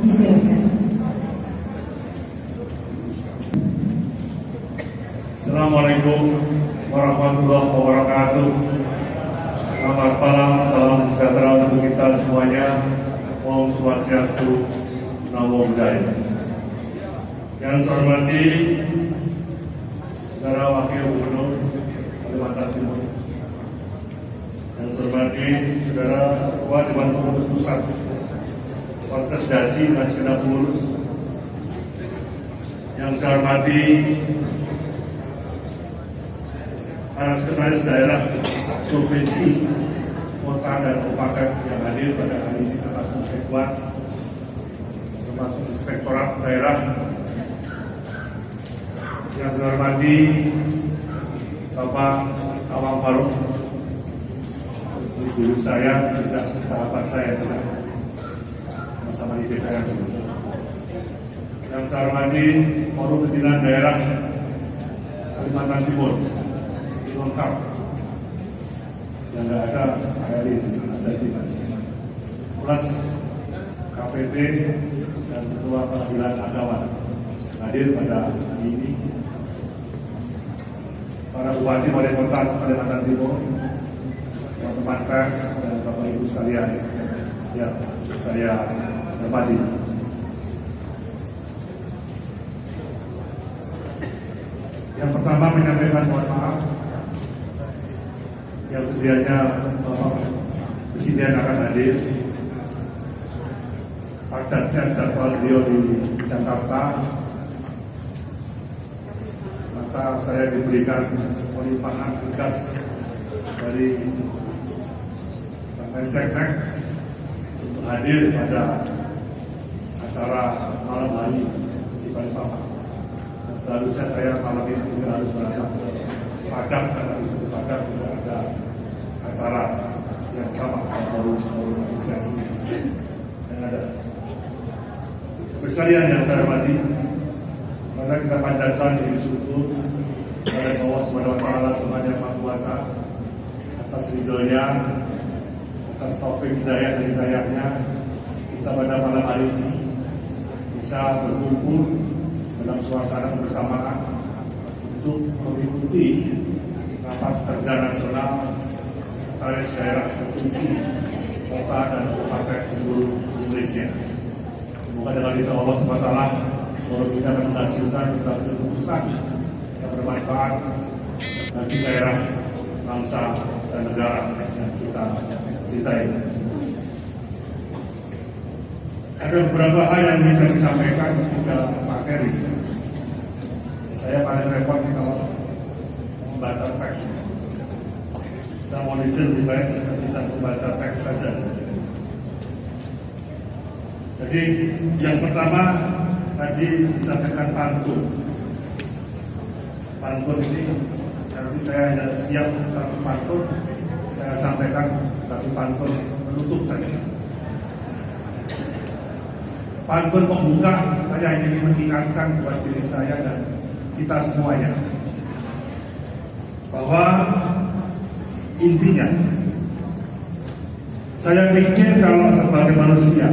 Disilakan. Assalamualaikum warahmatullahi wabarakatuh. Selamat malam, salam sejahtera untuk kita semuanya. Om Swastiastu, Namo Buddhaya. Yang saya hormati Saudara Wakil Gubernur Kalimantan Timur, yang saya hormati Saudara Ketua Dewan Pengurus Pusat Konfederasi dan segenap pengurus, yang saya hormati para sekretaris daerah, provinsi, kota dan kabupaten yang hadir pada hari ini, termasuk Sekwan, termasuk Inspektorat Daerah, yang saya hormati Bapak Awang Faruk, guru saya, juga sahabat saya juga sama-sama di DPR. Yang saya hormati Forum Pimpinan Daerah Kalimantan Timur, lengkap, yang nggak ada HRI jadi plus KPT dan Ketua Pengadilan Agama hadir pada hari ini, para bupati wali kota Kalimantan Timur, teman-teman pers dan bapak ibu sekalian yang saya hormati. Yang pertama menyampaikan mohon maaf yang sedianya Bapak Presiden akan hadir, padatnya jadwal beliau di Jakarta, maka saya diberikan pelimpahan tugas dari Menseknek untuk hadir pada acara malam hari di Balikpapan. Seharusnya saya malam ini juga harus berangkat ke Padang, karena di Padang juga ada acara yang sama forum asosiasi yang ada. Sekalian yang saya hormati, maka kita panjatkan diri syukur kepada Allah Subhanahu wa Ta'ala, Tuhan yang Maha Kuasa, atas ridhonya, atas taufik hidayah dan hidayahnya, kita pada malam hari ini bisa berkumpul dalam suasana kebersamaan untuk mengikuti rapat kerja nasional sekretaris daerah provinsi, kota dan kabupaten di seluruh Indonesia. Semoga dengan ridha Allah SWT bahwa kita akan menghasilkan keputusan yang bermanfaat bagi daerah, bangsa dan negara yang kita cintai. Ada beberapa hal yang ingin disampaikan ketika materi. Saya paling repot kalau membaca teks. Saya mau lebih baik kita membaca teks saja. Jadi yang pertama tadi disampaikan pantun. Pantun ini nanti saya tidak siap satu pantun saya sampaikan, tapi pantun menutup saja. Pantun pembuka saya ingin mengingatkan buat diri saya dan kita semuanya bahwa intinya saya pikir kalau sebagai manusia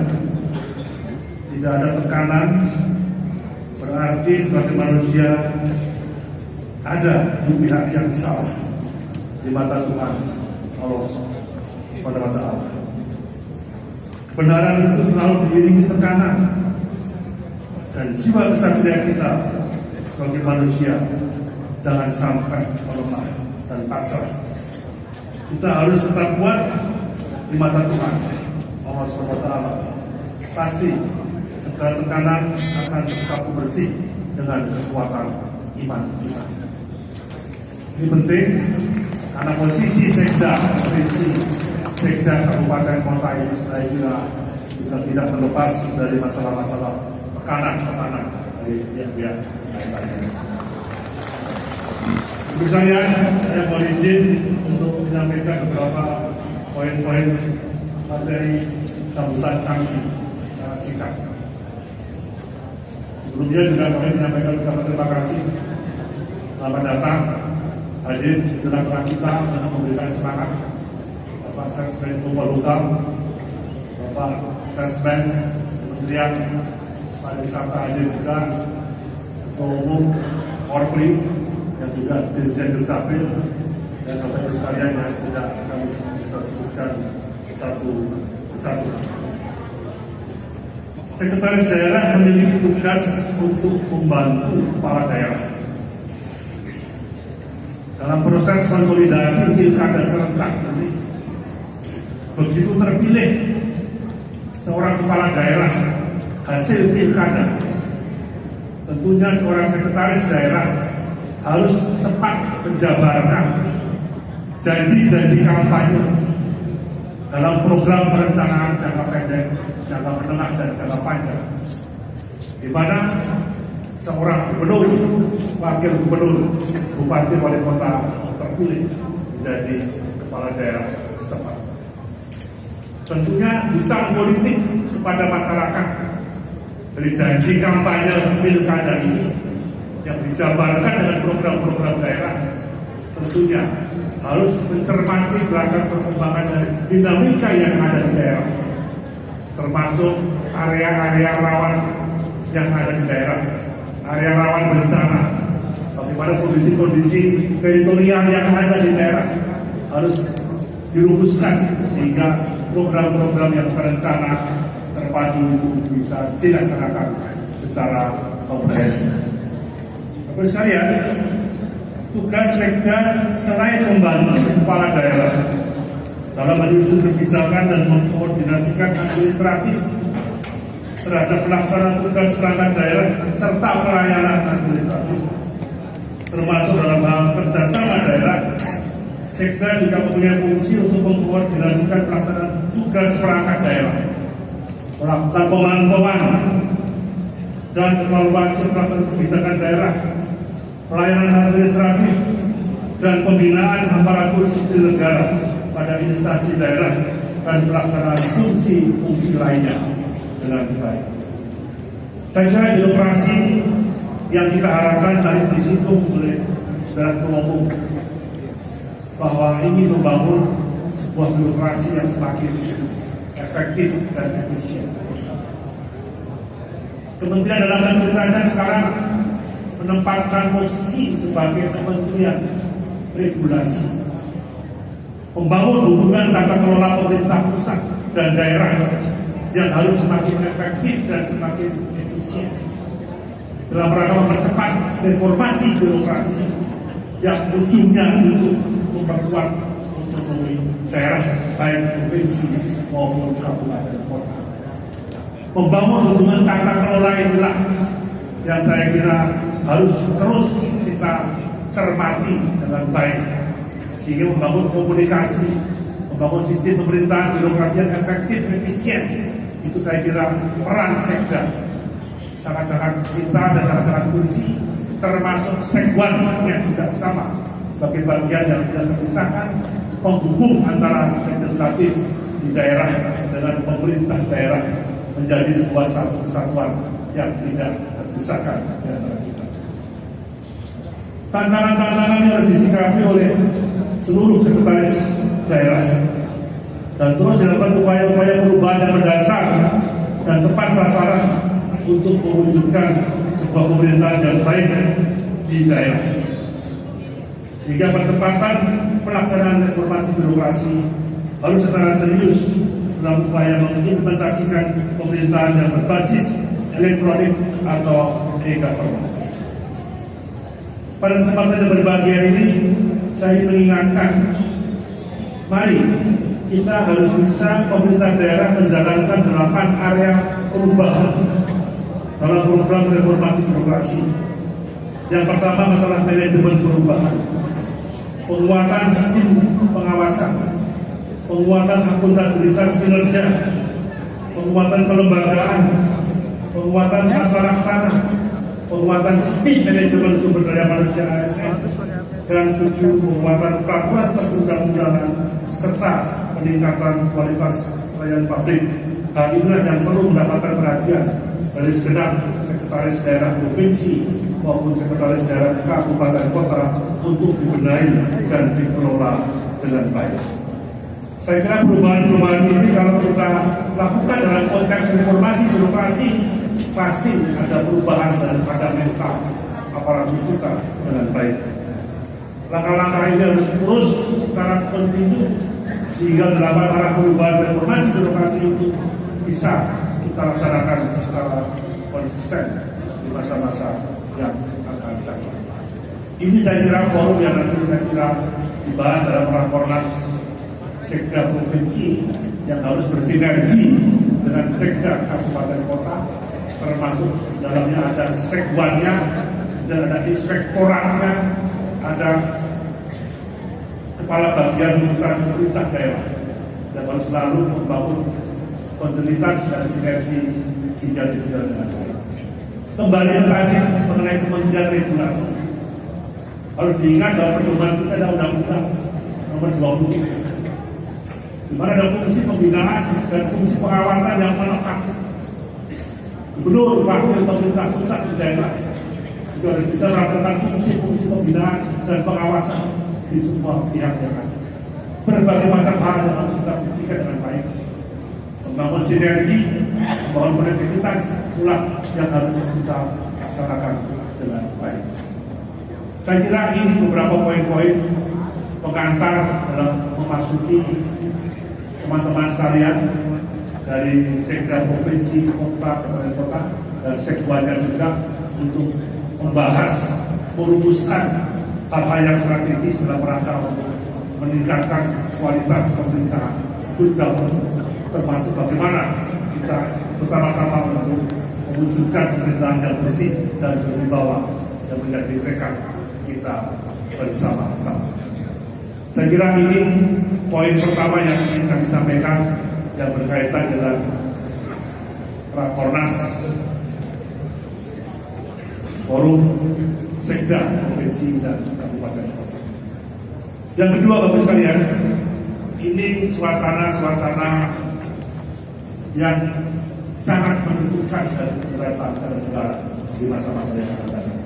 tidak ada tekanan, berarti sebagai manusia ada di pihak yang salah di mata Tuhan Allah Subhanahu wa Ta'ala. Kebenaran itu selalu diiringi tekanan, dan jiwa kesatria kita sebagai manusia jangan sampai melemah dan pasrah. Kita harus tetap kuat di mata Tuhan Allah SWT. Pasti segala tekanan akan tersapu bersih dengan kekuatan iman kita. Ini penting karena posisi sekda provinsi, sekda kabupaten kota ini saya juga tidak terlepas dari masalah-masalah tekanan dari pihak-pihak lain-lain. Saya mohon izin untuk menyampaikan beberapa poin-poin materi sambutan kami secara singkat. Sebelumnya juga kami menyampaikan ucapan terima kasih, selamat datang hadir di tengah-tengah kita untuk memberikan semangat Bapak Sesmen Polhukam, Bapak Sesmen Kementerian Pariwisata hadir juga Ketua Umum Korpri yang juga Dirjen Dukcapil dan Bapak Ibu sekalian yang tidak kami bisa sebutkan satu persatu. Sekretaris daerah memiliki tugas untuk membantu kepala daerah dalam proses konsolidasi pilkada serentak ini. Begitu terpilih seorang kepala daerah hasil pilkada, tentunya seorang sekretaris daerah harus cepat menjabarkan janji-janji kampanye dalam program perencanaan jangka pendek, jangka menengah, dan jangka panjang, di mana seorang gubernur, wakil gubernur, bupati, wali kota terpilih menjadi kepala daerah setempat. Tentunya hutang politik kepada masyarakat dari janji kampanye pilkada ini yang dijabarkan dengan program-program daerah tentunya harus mencermati gerakan perkembangan dari dinamika yang ada di daerah, termasuk area-area rawan yang ada di daerah, area rawan bencana, bagaimana kondisi-kondisi teritorial yang ada di daerah harus dirumuskan sehingga program-program yang terencana terpadu itu bisa dilaksanakan secara komprehensif. Bapak sekalian, tugas Sekda selain membantu kepala daerah dalam menyusun kebijakan dan mengkoordinasikan administratif terhadap pelaksanaan tugas perangkat daerah serta pelayanan administratif, termasuk dalam hal kerjasama daerah, Sekda juga mempunyai fungsi untuk mengkoordinasikan pelaksanaan tugas perangkat daerah, melakukan pemantauan dan evaluasi pelaksanaan kebijakan daerah, pelayanan administratif, dan pembinaan aparatur sipil negara pada instansi daerah dan pelaksanaan fungsi-fungsi lainnya dengan baik. Saya kira birokrasi yang kita harapkan tadi disinggung oleh saudara Ketua Umum bahwa ingin membangun sebuah birokrasi yang semakin efektif dan efisien. Kementerian Dalam Negeri saja sekarang menempatkan posisi sebagai Kementerian Regulasi, membangun hubungan tata kelola pemerintah pusat dan daerah yang harus semakin efektif dan semakin efisien dalam rangka mempercepat reformasi birokrasi yang ujungnya untuk memperkuat otonomi daerah baik provinsi maupun kabupaten kota. Membangun hubungan tata kelola inilah yang saya kira harus terus kita cermati dengan baik sehingga membangun komunikasi, membangun sistem pemerintahan birokrasi yang efektif, efisien. Itu saya kira peran Sekda sangat-sangat kita dan sangat-sangat kunci, termasuk Sekwan yang juga sama sebagai bagian yang tidak terpisahkan penghubung antara legislatif di daerah dengan pemerintah daerah menjadi sebuah satu kesatuan yang tidak terpisahkan di antara kita. Tantangan-tantangan yang harus disikapi oleh seluruh sekretaris daerah dan terus dilakukan upaya-upaya perubahan yang mendasar dan tepat sasaran untuk mewujudkan sebuah pemerintahan yang baik di daerah. Sehingga percepatan pelaksanaan reformasi birokrasi harus secara serius dalam upaya mengimplementasikan pemerintahan yang berbasis elektronik atau e-government. Pada kesempatan yang berbahagia ini, saya mengingatkan, mari kita harus bisa pemerintah daerah menjalankan 8 area perubahan dalam program reformasi birokrasi. Yang pertama masalah manajemen perubahan, penguatan sistem pengawasan, penguatan akuntabilitas kinerja, penguatan kelembagaan, penguatan tata laksana, penguatan sistem manajemen sumber daya manusia ASN, dan 7 penguatan peraturan perundang-undangan serta peningkatan kualitas pelayanan publik. Hal inilah yang perlu mendapatkan perhatian dari segenap sekretaris daerah provinsi maupun sekretaris daerah kabupaten kota untuk dibenahi dan dikelola dengan baik. Saya kira perubahan-perubahan ini kalau kita lakukan dalam konteks reformasi birokrasi, pasti ada perubahan daripada mental aparatur kita dengan baik. Langkah-langkah ini harus terus secara kontinu sehingga dalam arah perubahan reformasi birokrasi itu bisa kita laksanakan secara konsisten di masa-masa yang akan datang. Ini saya kira forum yang nanti saya kira dibahas dalam Rakornas Sekda Provinsi yang harus bersinergi dengan Sekda Kabupaten Kota, termasuk di dalamnya ada sekwannya dan ada inspektoratnya, ada kepala bagian urusan pemerintah daerah, dan harus selalu membangun kontinuitas dan sinergi sehingga berjalan dengan baik. Kembali tadi mengenai Kementerian Regulasi, harus diingat bahwa pedoman kita ada Undang-Undang Nomor 20, di mana ada fungsi pembinaan dan fungsi pengawasan yang melekat. Gubernur, wakil pemerintah pusat di daerah juga bisa melakukan fungsi-fungsi pembinaan dan pengawasan di semua pihak yang ada. Berbagai macam hal yang harus kita pikirkan dengan baik. Membangun sinergi, membangun konektivitas pula yang harus kita laksanakan dengan baik. Saya kira ini beberapa poin-poin pengantar dalam memasuki teman-teman sekalian dari Sekda Provinsi, Kota, Kabupaten Kota, dan Sekwannya juga untuk membahas, merumuskan hal-hal yang strategis dalam rangka untuk meningkatkan kualitas pemerintahan betul, termasuk bagaimana kita bersama-sama untuk mewujudkan pemerintahan yang bersih dan berwibawa yang menjadi tekad kita bersama-sama. Saya kira ini poin pertama yang ingin kami sampaikan yang berkaitan dengan Rakornas Forum Sekda Provinsi dan Kabupaten Kota. Yang kedua, Bapak sekalian, ini suasana yang sangat menentukan dari kejayaan bangsa dan negara di masa-masa yang akan datang.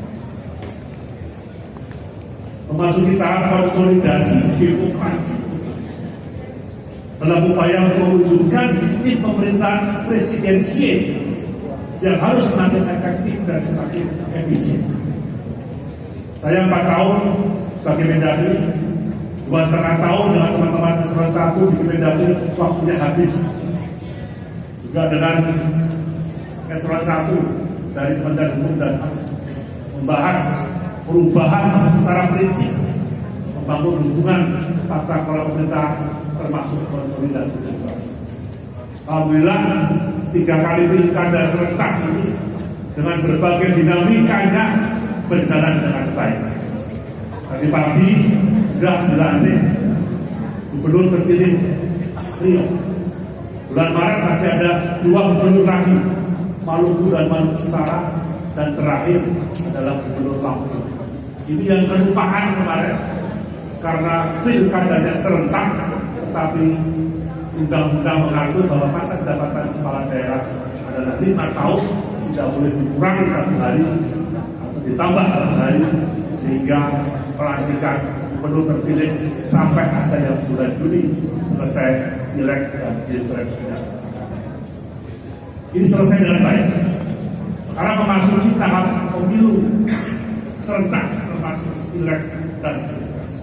Memasuki tahap konsolidasi demokrasi dalam upaya untuk mewujudkan sistem pemerintahan presidensial yang harus semakin efektif dan semakin efisien. Saya 4 tahun sebagai Mendagri, 2,5 tahun dengan teman-teman eselon 1 di Mendagri, waktunya habis. Juga dengan eselon 1 dari Kementerian Hukum dan HAM membahas perubahan secara prinsip, membangun hubungan tata kelola pemerintah termasuk konsolidasi demokrasi. Alhamdulillah 3 kali pilkada serentak ini dengan berbagai dinamikanya berjalan dengan baik. Tadi pagi sudah dilantik gubernur terpilih Rio. Bulan Maret masih ada 2 gubernur lagi, Maluku dan Maluku Utara, dan terakhir adalah gubernur Lampung. Ini yang kelupaan kemarin karena pilkadanya serentak, tetapi undang-undang mengatur bahwa masa jabatan kepala daerah adalah 5 tahun, tidak boleh dikurangi 1 hari atau ditambah 1 hari, sehingga pelantikan gubernur terpilih sampai ada yang bulan Juni selesai pileg dan pilpres. Ini selesai dengan baik. Sekarang memasuki tahap pemilu serentak, termasuk pileg dan pilpres.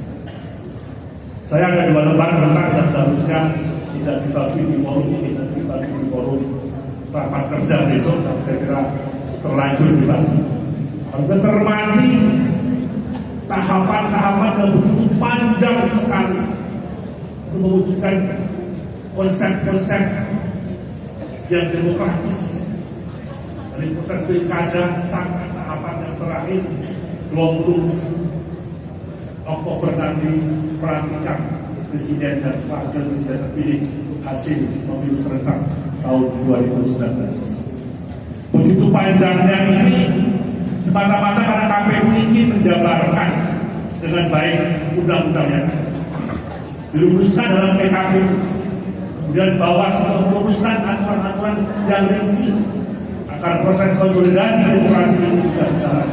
Saya ada 2 lembar kertas yang seharusnya tidak dibagi di forum ini, dan dibagi di forum rapat kerja besok, dan saya kira terlanjur dibagi. Harus cermati tahapan-tahapan yang begitu panjang sekali untuk mewujudkan konsep-konsep yang demokratis dari proses pilkada sampai tahapan yang terakhir 20 Oktober nanti pelantikan presiden dan wakil presiden terpilih hasil pemilu serentak tahun 2019. Begitu panjangnya ini semata-mata karena KPU ingin menjabarkan dengan baik undang-undangnya, dirumuskan dalam PKPU, kemudian Bawaslu merumuskan aturan-aturan yang rinci agar proses konsolidasi demokrasi ini bisa berjalan.